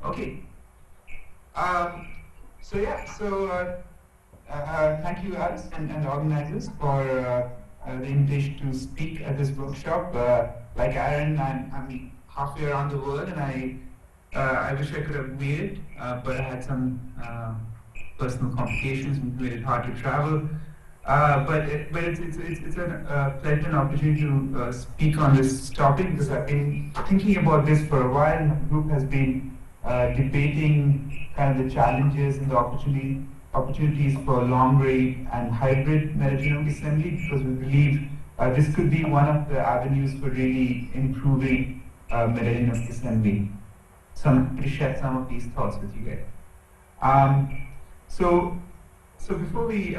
Okay. Um, thank you, Alice, and the organizers for the invitation to speak at this workshop. Like Aaron, I'm halfway around the world, and I wish I could have made it, but I had some personal complications which made it hard to travel. But it's a pleasure and opportunity to speak on this topic because I've been thinking about this for a while, and the group has been debating kind of the challenges and the opportunities for long-read and hybrid metagenomic assembly because we believe this could be one of the avenues for really improving metagenomic assembly. So I'm going to share some of these thoughts with you guys. So before we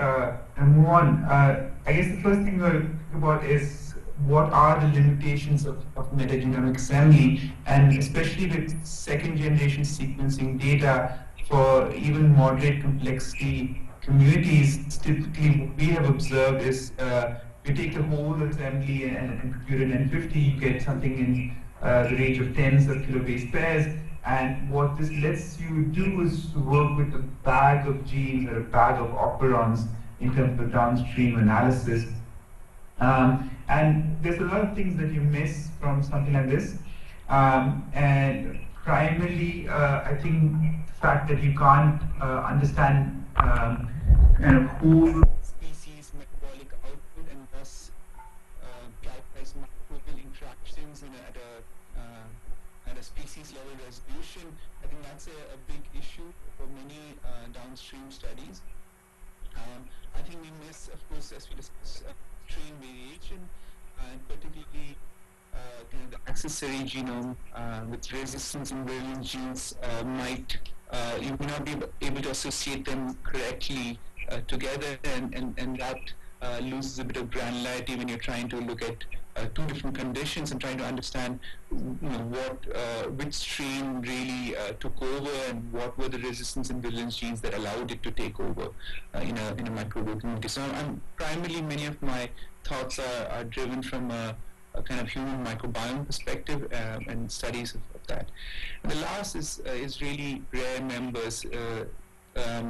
move on, I guess the first thing we'll think about is what are the limitations of metagenomic assembly, and especially with second generation sequencing data for even moderate complexity communities. Typically what we have observed is you take the whole assembly and compute an N50, you get something in the range of tens of kilobase pairs. And what this lets you do is to work with a bag of genes or a bag of operons in terms of downstream analysis. And there's a lot of things that you miss from something like this. And primarily, I think the fact that you can't understand kind of whole species metabolic output and thus characterize microbial interactions at a species level resolution. I think that's a big issue for many downstream studies. I think we miss, of course, as we discussed, strain variation, and particularly kind of the accessory genome with resistance invariant genes you may not be able to associate them correctly together, and that loses a bit of granularity when you're trying to look at two different conditions and trying to understand which strain really took over and what were the resistance invariance genes that allowed it to take over in a microbial community. So primarily many of my thoughts are driven from a kind of human microbiome perspective and studies of that. And the last is really rare members. Rare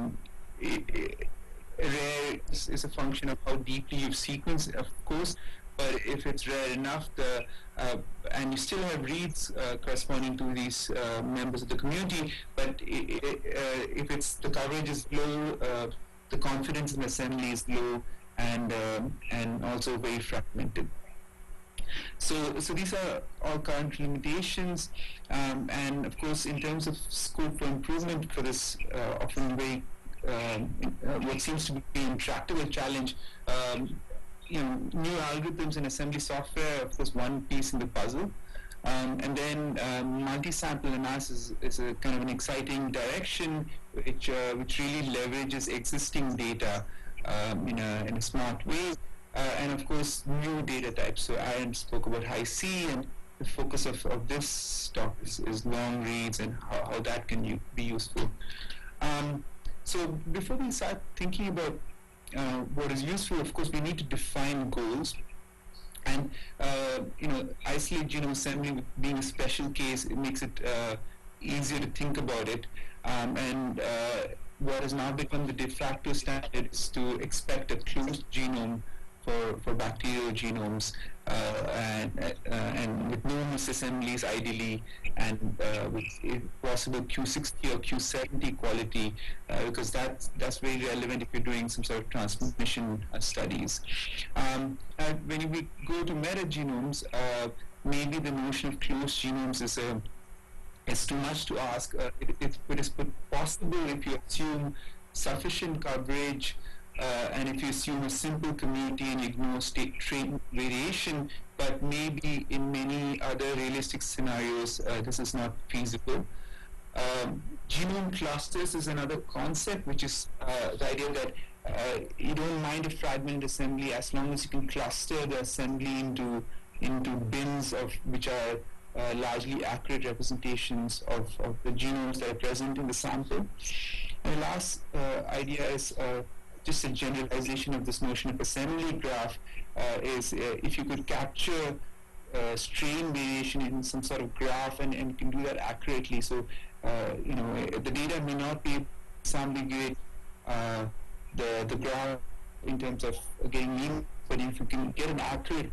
is a function of how deeply you've sequenced, of course, but if it's rare enough, and you still have reads corresponding to these members of the community, but if the coverage is low, the confidence in assembly is low, and also very fragmented. So these are all current limitations, and of course, in terms of scope for improvement for this often very what seems to be an intractable challenge. New algorithms and assembly software, of course, one piece in the puzzle. And then multi-sample analysis is a kind of an exciting direction which really leverages existing data in a smart way. And of course, new data types. So Aaron spoke about high-C, and the focus of this talk is long reads and how that can be useful. So before we start thinking about what is useful, of course, we need to define goals. And isolate genome assembly being a special case, it makes it easier to think about it. And what has now become the de facto standard is to expect a closed genome for bacterial genomes and with no misassemblies ideally, and with if possible Q60 or Q70 quality, because that's very relevant if you're doing some sort of transmission studies. When we go to metagenomes, maybe the notion of closed genomes is too much to ask. It is possible if you assume sufficient coverage, and if you assume a simple community and ignore strain variation, but maybe in many other realistic scenarios, this is not feasible. Genome clusters is another concept, which is the idea that you don't mind a fragmented assembly as long as you can cluster the assembly into bins which are largely accurate representations of the genomes that are present in the sample. And the last idea is just a generalization of this notion of assembly graph, is if you could capture strain variation in some sort of graph and can do that accurately. So, the data may not be ambiguate the graph in terms of getting mean, but if you can get an accurate,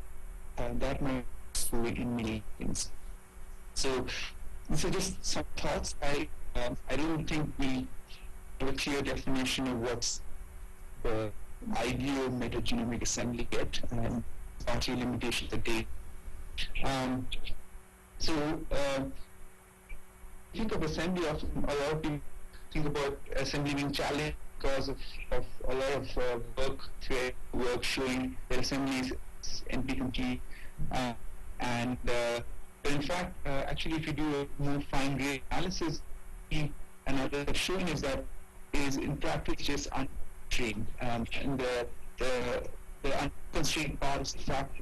that might be useful in many things. So just some thoughts. I don't think we have a clear definition of what's the ideal metagenomic assembly yet, and partly limitations of data. Think of assembly, often a lot of people think about assembly being challenged because of a lot of work showing that assembly is NP complete, but in fact, actually, if you do a more fine-grained analysis, another showing is that is in practice just unconstrained, and the unconstrained part is the fact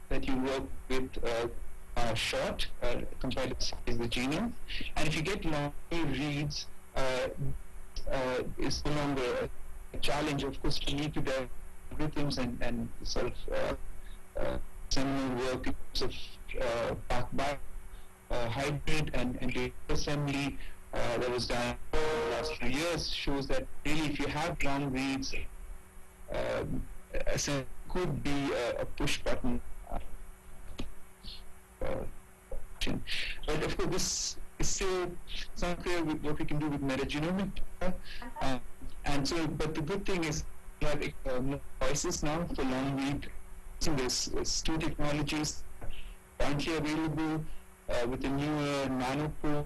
that you work with short compared to the size of the genome, and if you get longer reads, is no longer a challenge. Of course, you need to do algorithms and sort of seminal work in terms of back hybrid and data assembly that was done for the last few years shows that really if you have long reads, assembly could be a push button. But of course, this is still unclear with what we can do with metagenomic data. But the good thing is we have more choices now for long read. There's two technologies currently available with the newer NanoPro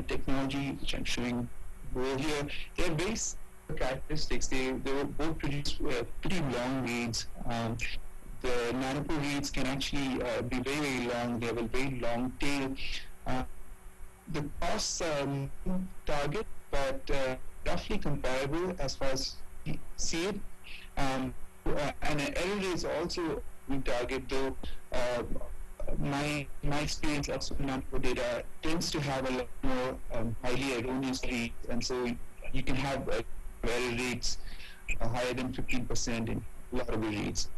technology, which I'm showing over here. They're very similar characteristics. They both produce pretty long reads. The NanoPro reads can actually be very, very long. They have a very long tail. The costs are target, but roughly comparable as far as we see it. And an error rate is also we target, though my experience of NanoPro data tends to have a lot more highly erroneous reads, and so you can have error rates higher than 15% in a lot of the reads.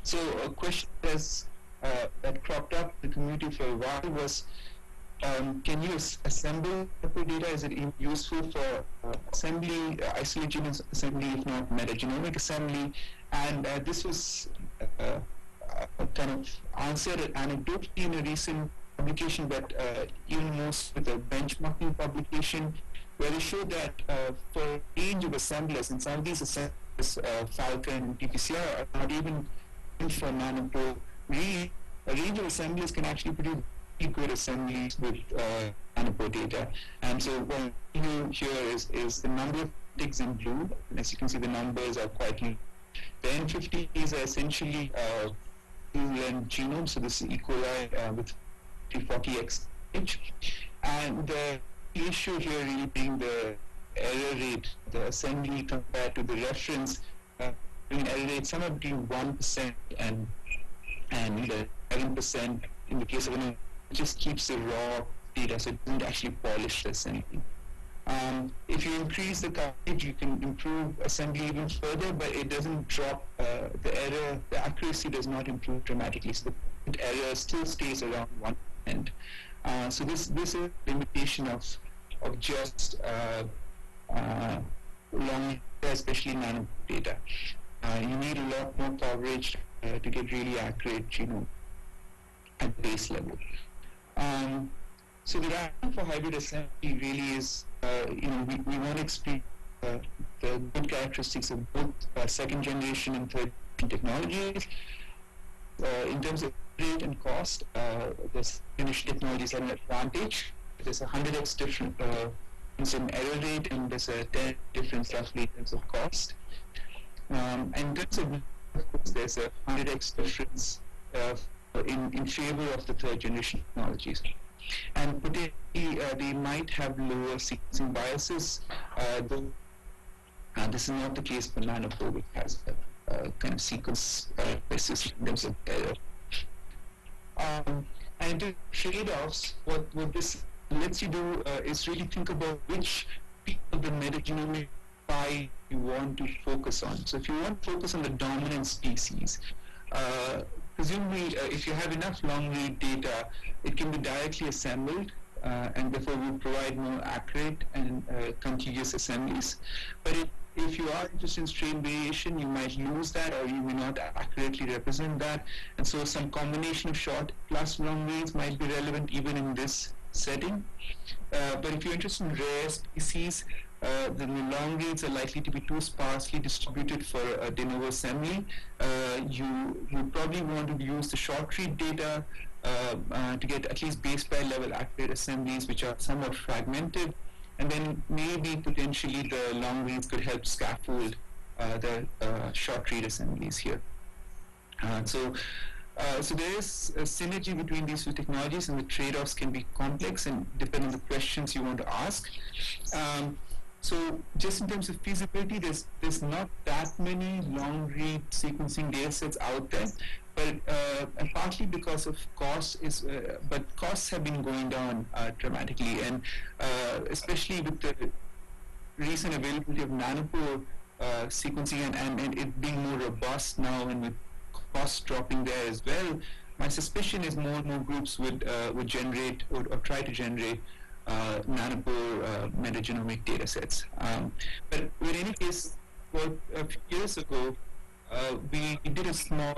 So a question that cropped up in the community for a while was, can you assemble NanoPro data? Is it useful for assembly, isolated assembly, if not metagenomic assembly? And this was kind of answered anecdotally in a recent publication, but even most with a benchmarking publication, where they showed that for a range of assemblers, and some of these assemblers, Falcon and PPCR, are not even for NanoPro read, a range of assemblers can actually produce good assemblies with NanoPro data. And so what you do here is the number of ticks in blue. And as you can see, the numbers are quite low. The N50s are essentially two-length genome, so this is E. coli with 340x age. And the issue here really being the error rate, the assembly compared to the reference, error rate somewhere between 1% and 11% in the case of it just keeps the raw data, so it doesn't actually polish the assembly. If you increase the coverage, you can improve assembly even further, but it doesn't drop the error. The accuracy does not improve dramatically, so the error still stays around 1%. So this is a limitation of just long, especially nano data. You need a lot more coverage to get really accurate genome at the base level. So the rationale for hybrid assembly really is, we want to explain the good characteristics of both second generation and third technologies. In terms of rate and cost, the initial technologies are an advantage. There's a 100x difference in error rate, and there's a 10 difference roughly in terms of cost. And in terms of course, there's a 100x difference in favor of the third generation technologies. And potentially they might have lower sequencing biases, though this is not the case for NanoPro, which has a kind of sequence biases in terms of error. And the trade-offs, what this lets you do is really think about which people of the metagenomic pie you want to focus on. So if you want to focus on the dominant species, presumably, if you have enough long-read data, it can be directly assembled, and therefore will provide more accurate and contiguous assemblies. But if you are interested in strain variation, you might lose that, or you may not accurately represent that. And so some combination of short plus long reads might be relevant even in this setting. But if you're interested in rare species, then the long reads are likely to be too sparsely distributed for a de novo assembly. You probably want to use the short read data to get at least base pair level accurate assemblies which are somewhat fragmented, and then maybe potentially the long reads could help scaffold the short read assemblies here. So there is a synergy between these two technologies, and the trade-offs can be complex and depend on the questions you want to ask. So just in terms of feasibility, there's not that many long-read sequencing data sets out there, but and partly because of costs but costs have been going down dramatically, and especially with the recent availability of nanopore sequencing and it being more robust now, and with costs dropping there as well, my suspicion is more and more groups would generate or try to generate nanopore metagenomic data sets. But in any case, a few years ago, we did a small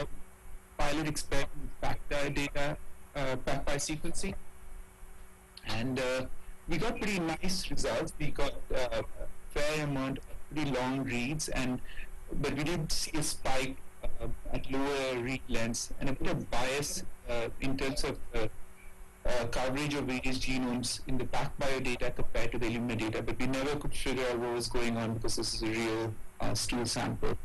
pilot experiment with PacBio data, PacBio sequencing, and we got pretty nice results. We got a fair amount of pretty long reads, but we did see a spike at lower read lengths and a bit of bias in terms of coverage of various genomes in the PacBio data compared to the Illumina data, but we never could figure out what was going on because this is a real stool sample.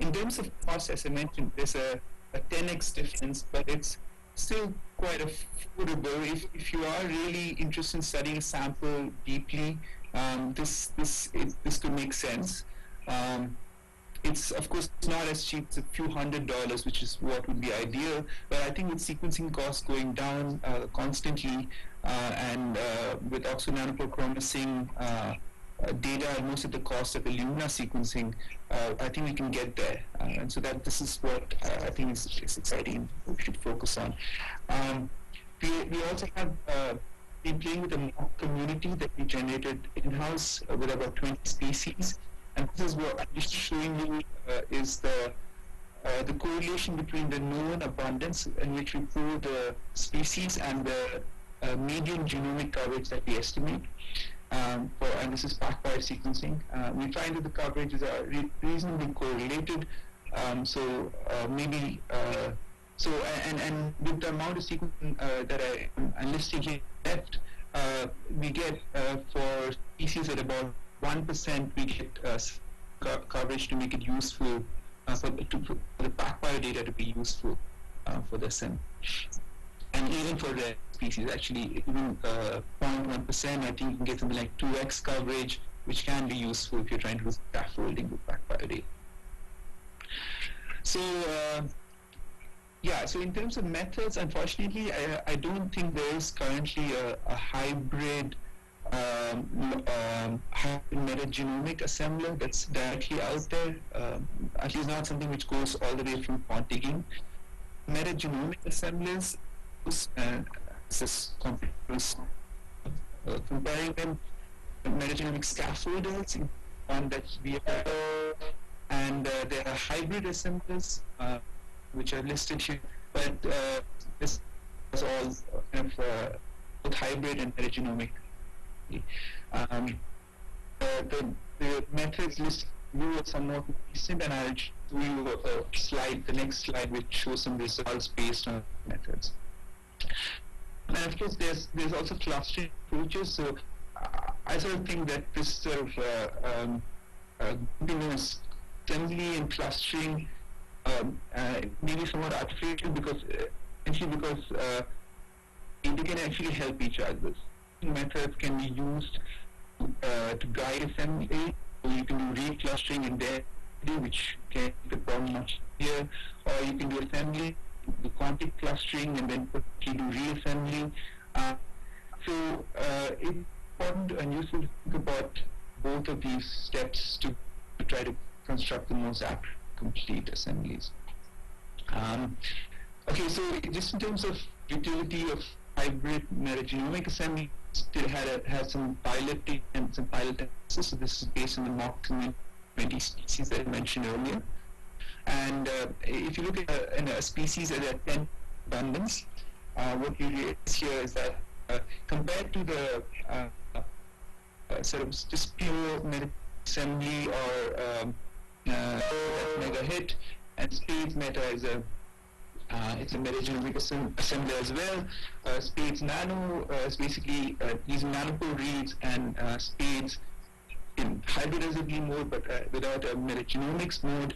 In terms of cost, as I mentioned, there's a 10x difference, but it's still quite affordable. If you are really interested in studying a sample deeply, this could make sense. It's of course not as cheap as a few $100s, which is what would be ideal. But I think with sequencing costs going down constantly, and with Oxford Nanopore promising data almost at the cost of Illumina sequencing, I think we can get there. And so this is what I think is exciting. We should focus on. We also have been playing with a mock community that we generated in-house with about 20 species. And this is what I'm just showing you is the correlation between the known abundance in which we pool the species and the median genomic coverage that we estimate. And this is PacBio sequencing. We find that the coverages are reasonably correlated. So with the amount of sequencing that I'm listing here left, we get for species at about 1%, we get coverage to make it useful for the PacBio data to be useful for the SIM. And even for rare species, actually, even 0.1%, I think you can get something like 2x coverage, which can be useful if you're trying to do scaffolding with PacBio data. So, so in terms of methods, unfortunately, I don't think there is currently a hybrid metagenomic assembler that's directly out there, at least not something which goes all the way from quantigging. Metagenomic assemblers, comparing them to metagenomic scaffolders, one that we have, and there are hybrid assemblers which are listed here, but this is all kind of both hybrid and metagenomic. The methods listed are somewhat recent, and I'll show you the next slide, which shows some results based on methods. And of course, there's also clustering approaches. So I sort of think that this sort of assembly and clustering may be somewhat artificial because they can actually help each other. Methods can be used to guide assembly. So you can do reclustering in there, which can make the problem much easier, or you can do assembly, do quantic clustering, and then do reassembly. So it's important and useful to think about both of these steps to try to construct the most complete assemblies. Um, okay, so just in terms of utility of hybrid metagenomic assembly, still had some piloting and some pilot analysis. So this is based on the mock community 20 species that I mentioned earlier. And if you look at a species at a 10 abundance, what you realize here is that compared to the sort of just pure meta assembly or mega hit, and spades meta is it's a metagenomic assembly as well. Spades nano is basically using nanopore reads and spades in hybridizably mode, but without a metagenomics mode.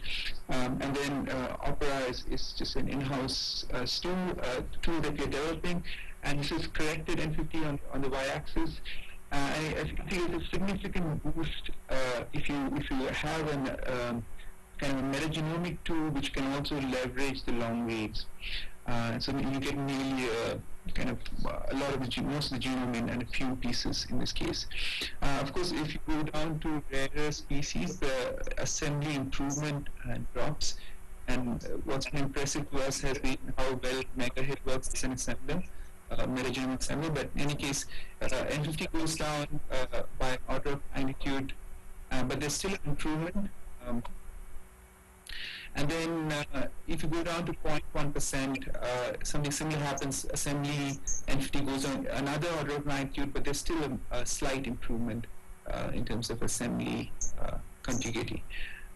And then Opera is just an in-house tool that we're developing, and this is corrected N50 on the y-axis. I think it's a significant boost if you have an kind of a metagenomic tool which can also leverage the long reads. So you get nearly kind of a lot of most of the genome in and a few pieces in this case. Of course, if you go down to rarer species, the assembly improvement drops. And what's been impressive to us has been how well MegaHit works as an assembler, metagenomic assembler. But in any case, N50 goes down by an order of magnitude, but there's still an improvement. And then if you go down to 0.1%, something similar happens. Assembly N50 goes on another order of magnitude, but there's still a slight improvement in terms of assembly contiguity.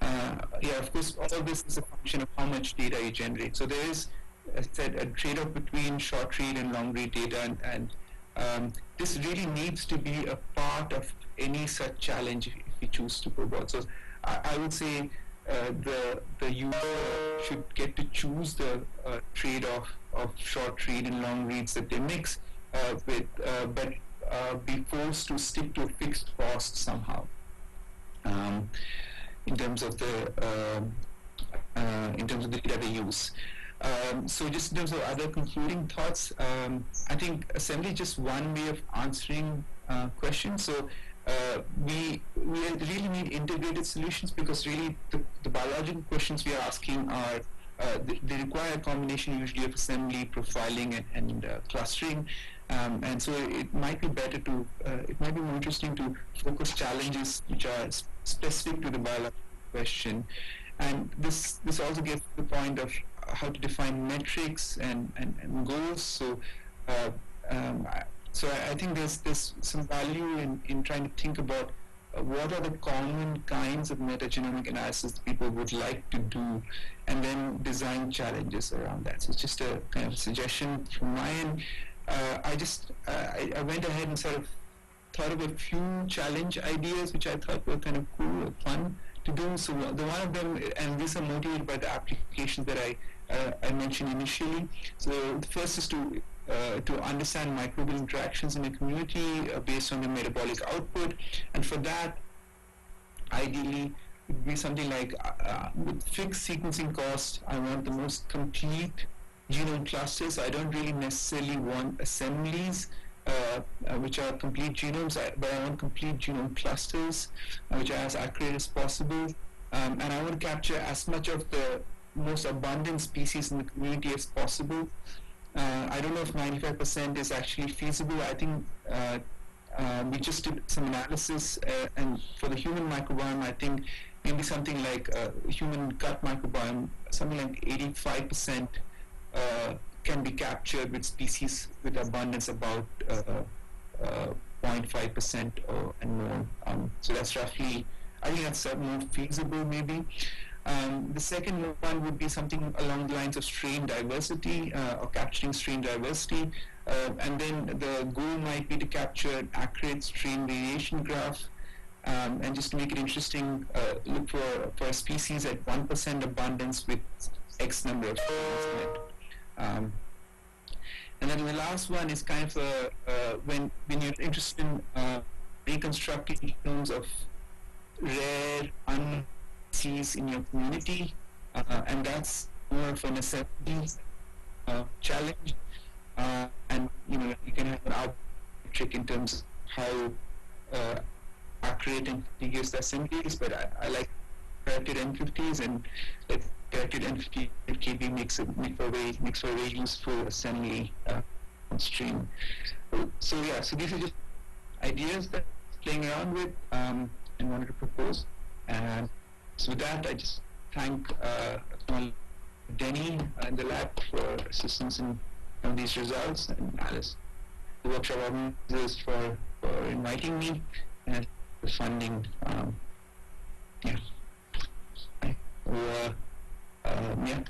Yeah, of course, all of this is a function of how much data you generate. So there is, as I said, a trade-off between short read and long read data, and this really needs to be a part of any such challenge if we choose to go forward. So I would say the user should get to choose the trade-off of short read and long reads that they mix but be forced to stick to a fixed cost somehow in terms of the data they use. So just in terms of other concluding thoughts, I think assembly is just one way of answering questions. So we really need integrated solutions, because really the biological questions we are asking are they require a combination usually of assembly, profiling, and clustering, and so it might be better to it might be more interesting to focus challenges which are specific to the biological question, and this also gets to the point of how to define metrics and goals. So so I think there's some value in trying to think about what are the common kinds of metagenomic analysis that people would like to do, and then design challenges around that. So it's just a kind of suggestion from my end. I went ahead and sort of thought of a few challenge ideas which I thought were kind of cool or fun to do. So the one of them, and these are motivated by the applications that I mentioned initially. So the first is to understand microbial interactions in a community based on the metabolic output, and for that, ideally, it would be something like with fixed sequencing cost, I want the most complete genome clusters. I don't really necessarily want assemblies which are complete genomes, but I want complete genome clusters which are as accurate as possible, and I want to capture as much of the most abundant species in the community as possible. I don't know if 95% is actually feasible. I think we just did some analysis, and for the human microbiome, I think maybe something like human gut microbiome, something like 85% can be captured with species with abundance about 0.5% and more. So that's roughly, I think that's more feasible maybe. The second one would be something along the lines of strain diversity or capturing strain diversity. And then the goal might be to capture an accurate strain variation graph. And just to make it interesting, look for a species at 1% abundance with X number of strains in it. And then the last one is kind of when you're interested in reconstructing genomes of rare, unknown species in your community, and that's more of an assembly challenge. And you can have an output trick in terms of how accurate and contiguous the assembly is, but I like corrected N50s, and let's directed and 58 KB makes for a very useful assembly stream. So yeah, so these are just ideas that I'm playing around with and wanted to propose. And so with that, I just thank Denny in the lab for assistance in these results, and Alice, the workshop organizers, for inviting me, and the funding. Yeah. So, yeah.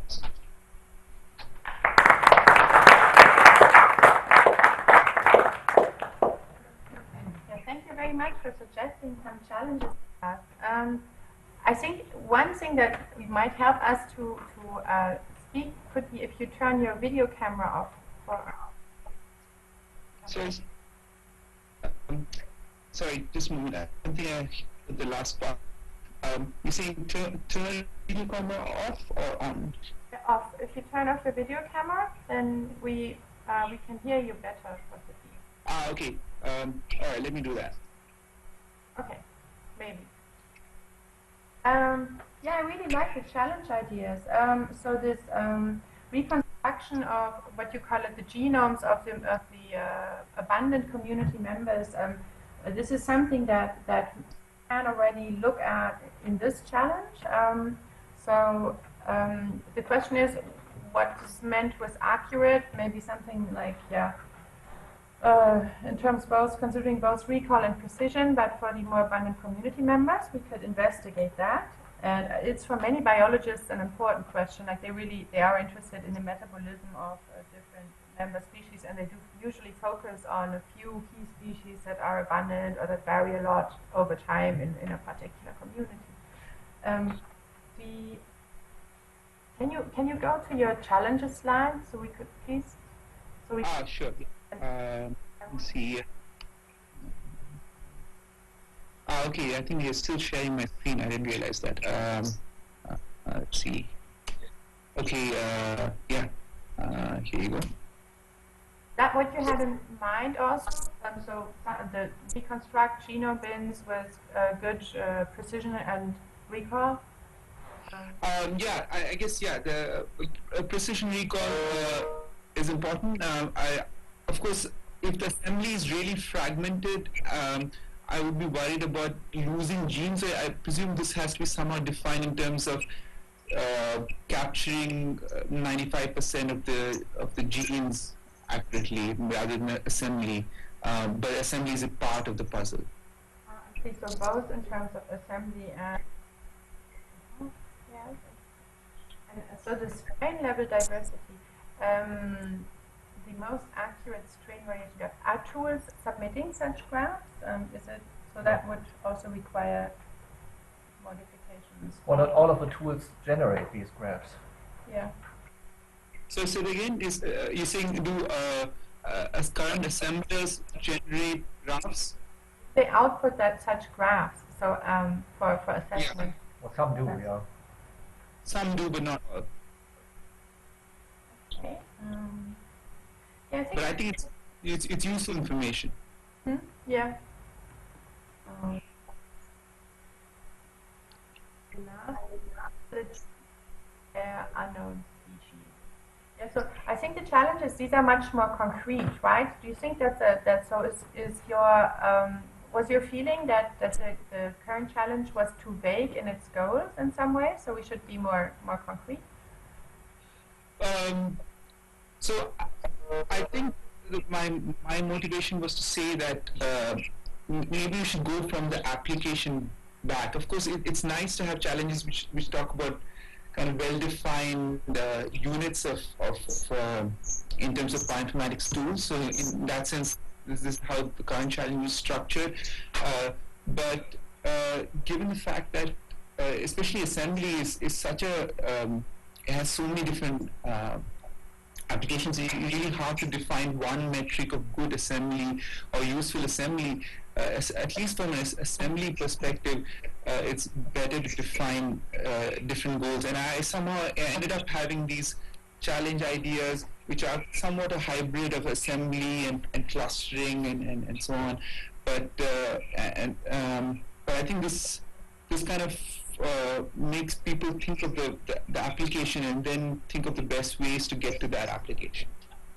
Thank you very much for suggesting some challenges to us. I think one thing that might help us to speak could be if you turn your video camera off. Sorry, just a moment. I don't think I heard the last part. You're saying turn video camera off or on? Off. If you turn off your video camera, then we can hear you better. Okay. All right, let me do that. Okay, maybe. Yeah, I really like the challenge ideas. So this reconstruction of what you call it, the genomes of the abundant community members. This is something that we can already look at in this challenge. So the question is, what is meant was accurate? Maybe something like in terms both considering both recall and precision, but for the more abundant community members, we could investigate that. And it's for many biologists an important question. Like they are interested in the metabolism of different member species, and they do usually focus on a few key species that are abundant or that vary a lot over time in a particular community. Can you go to your challenges slide so we could please? Sure. Let me see. Okay, I think you're still sharing my screen. I didn't realize that. Let's see. Okay, yeah. Here you go. That what you had in mind also? So the deconstruct genome bins with good precision and recall? Yeah, I guess, yeah, the precision recall is important. Of course, if the assembly is really fragmented, I would be worried about losing genes. I presume this has to be somehow defined in terms of capturing 95% of the genes accurately rather than assembly. But assembly is a part of the puzzle. I see. So both in terms of assembly and yes. And so the strain level diversity. The most accurate strain variation graph. Are tools submitting such graphs? Is it so that would also require modifications? Well, not all of the tools generate these graphs. Yeah. So again, is you're saying do as current assemblers generate graphs? They output such graphs. So for assessment. Yeah. Well, some do, yeah. Some do, but not all. Okay. Yeah, I think it's useful information. Yeah. Unknown species. Yeah. So I think the challenges, these are much more concrete, right? Do you think that so is your was your feeling that the current challenge was too vague in its goals in some way? So we should be more concrete. So I think my motivation was to say that maybe we should go from the application back. Of course, it's nice to have challenges which talk about kind of well-defined units of in terms of bioinformatics tools. So in that sense, this is how the current challenge is structured. But given the fact that especially assembly is such a it has so many different applications, it's really hard to define one metric of good assembly or useful assembly. At least from an assembly perspective, it's better to define different goals. And I somehow ended up having these challenge ideas, which are somewhat a hybrid of assembly and clustering and so on. But I think this kind of makes people think of the application and then think of the best ways to get to that application.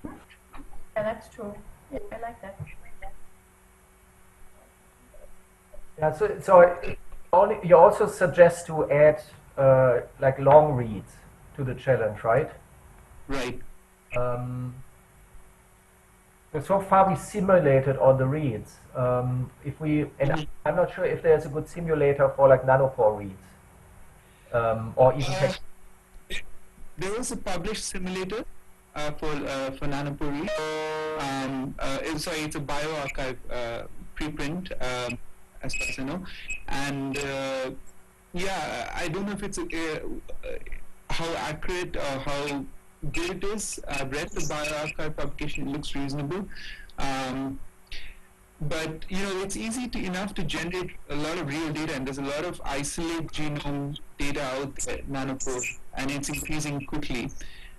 Yeah, that's true. Yeah, I like that. Yeah, so you also suggest to add like long reads to the challenge, right? Right. But so far we simulated all the reads. And I'm not sure if there's a good simulator for like nanopore reads, or even text. There is a published simulator for nanopore. It's a bioarchive preprint, as far as I know, and yeah, I don't know if it's how accurate or how good it is. I've read the bioarchive publication; it looks reasonable. But it's easy enough to generate a lot of real data, and there's a lot of isolate genome data out there, nanopore, and it's increasing quickly.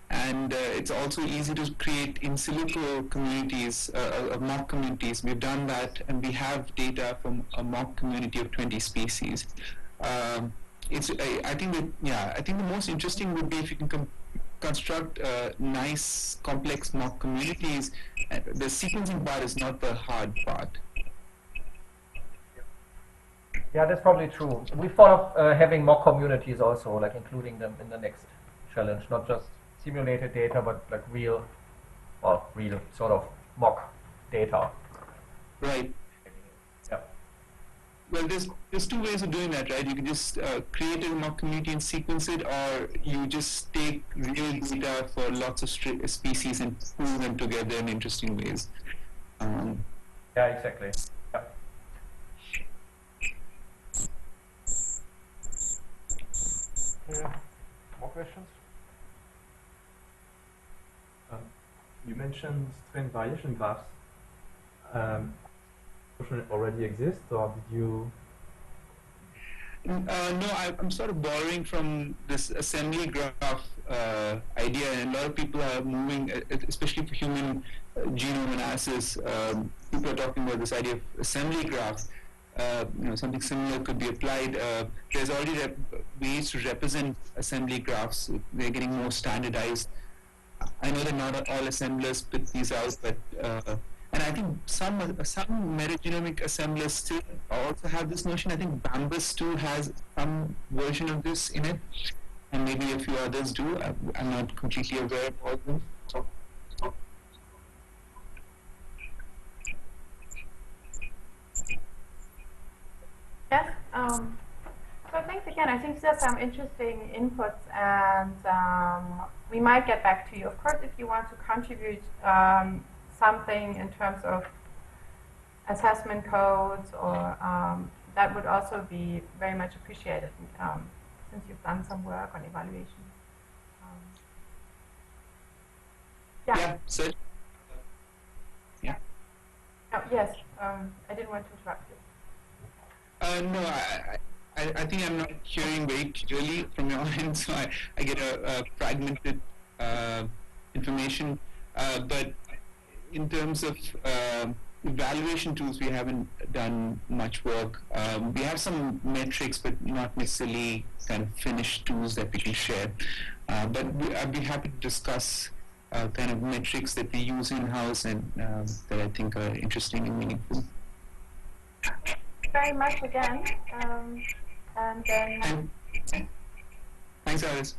And it's also easy to create in silico communities, mock communities. We've done that, and we have data from a mock community of 20 species. I think the most interesting would be if you can construct nice, complex mock communities. The sequencing part is not the hard part. Yeah, that's probably true. We thought of having mock communities also, like including them in the next challenge, not just simulated data, but like real sort of mock data. Right. Yeah. Well, there's two ways of doing that, right? You can just create a mock community and sequence it, or you just take real data for lots of species and pool them together in interesting ways. Yeah, exactly. Yeah. More questions? You mentioned strain variation graphs. Already exist, or did you? No, I'm sort of borrowing from this assembly graph idea, and a lot of people are moving, especially for human genome analysis. People are talking about this idea of assembly graphs. Something similar could be applied. There's already ways to represent assembly graphs. They're getting more standardized. I know that not all assemblers spit these out, but and I think some metagenomic assemblers still also have this notion. I think Bambus too has some version of this in it, and maybe a few others do. I'm not completely aware of all of them. Yes. So thanks again. I think there's some interesting inputs, and we might get back to you. Of course, if you want to contribute something in terms of assessment codes, or that would also be very much appreciated, since you've done some work on evaluation. Yeah. So. Yeah. Oh, yes. I didn't want to interrupt you. No, I think I'm not hearing very clearly from your end, so I get a fragmented information. But in terms of evaluation tools, we haven't done much work. We have some metrics, but not necessarily kind of finished tools that we can share. But I'd be happy to discuss kind of metrics that we use in-house and that I think are interesting and meaningful. Very much again, and then. Thanks, Alice.